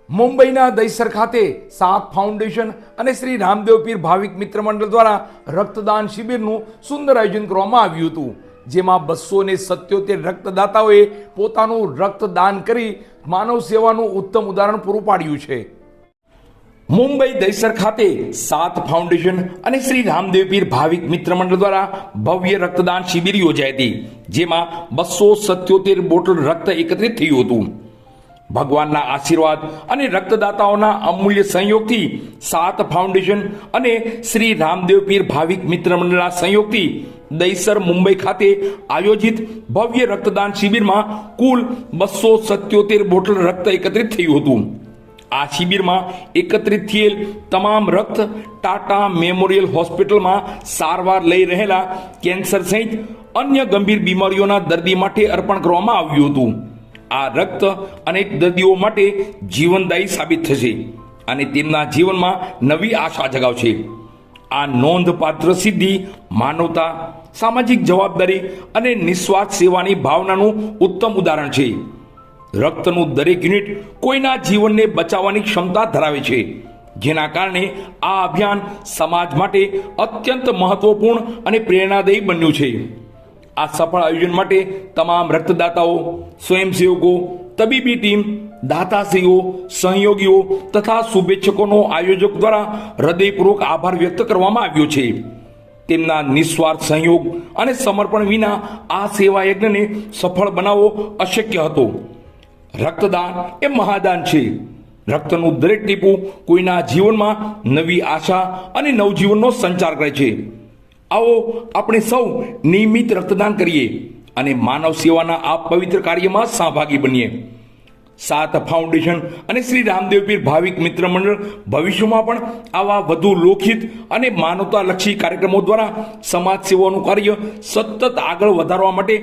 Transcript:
મુંબઈના દહીસર ખાતે સાત ફાઉન્ડેશન અને શ્રી રામદેવ પીર ભાવિક મિત્ર મંડળ દ્વારા રક્તદાન શિબિરનું સુંદર આયોજન કરવામાં આવ્યું હતું, જેમાં 277 રક્તદાતાઓએ પોતાનું રક્તદાન કરી માનવ સેવાનું ઉત્તમ ઉદાહરણ પૂરું પાડ્યું છે. મુંબઈ દહીસર ખાતે સાત ફાઉન્ડેશન અને શ્રી રામદેવ પીર ભાવિક મિત્ર મંડળ દ્વારા ભવ્ય રક્તદાન શિબિર યોજાઈ હતી, જેમાં 277 બોટલ રક્ત એકત્રિત થયું હતું. ભગવાનના આશીર્વાદ અને રક્તદાતાઓના અમૂલ્ય સહયોગથી સાત ફાઉન્ડેશન અને શ્રી રામદેવ પીર ભાવિક મિત્ર મંડળના સહયોગથી દહીસર મુંબઈ ખાતે આયોજિત ભવ્ય રક્તદાન શિબિરમાં કુલ 277 બોટલ રક્ત એકત્રિત થયું હતું. આ શિબિરમાં એકત્રિત થયેલ તમામ રક્ત ટાટા મેમોરિયલ હોસ્પિટલમાં સારવાર લઈ રહેલા કેન્સર સહિત અન્ય ગંભીર બીમારીઓના દર્દી માટે અર્પણ કરવામાં આવ્યું હતું. આ રક્ત અનેક દર્દીઓ માટે જીવનદાયી સાબિત થશે અને તેમના જીવનમાં નવી આશા જગાવશે. આ નોંધપાત્ર સિદ્ધિ માનવતા, સામાજિક જવાબદારી અને નિસ્વાર્થ સેવાની ભાવનાનું ઉત્તમ ઉદાહરણ છે. રક્તનું દરેક યુનિટ કોઈના જીવનને બચાવવાની ક્ષમતા ધરાવે છે, જેના કારણે આ અભિયાન સમાજ માટે અત્યંત મહત્વપૂર્ણ અને પ્રેરણાદાયી બન્યું છે. આ સફળ આયોજન માટે તમામ રક્તદાતાઓ, સ્વયંસેવકો, તબીબી ટીમ, દાતાશ્રીઓ, સહયોગીઓ તથા શુભેચ્છકોનો આયોજક દ્વારા હૃદયપૂર્વક આભાર વ્યક્ત કરવામાં આવ્યો છે. તેમના નિસ્વાર્થ સહયોગ અને સમર્પણ વિના આ સેવા યજ્ઞને સફળ બનાવવો અશક્ય હતો. રક્તદાન એ મહાદાન છે. રક્તનું દરેક ટીપું કોઈના જીવનમાં નવી આશા અને નવજીવનનો સંચાર કરે છે. આવો આપણે સૌ નિયમિત રક્તદાન કરીએ અને માનવ સેવાના આ પવિત્ર કાર્યમાં સહભાગી બનીએ. સાત ફાઉન્ડેશન અને શ્રી રામદેવ પીર ભાવિક મિત્ર મંડળ ભવિષ્યમાં પણ આવા વધુ લોકહિત અને માનવતાલક્ષી કાર્યક્રમો દ્વારા સમાજ સેવાનું કાર્ય સતત આગળ વધારવા માટે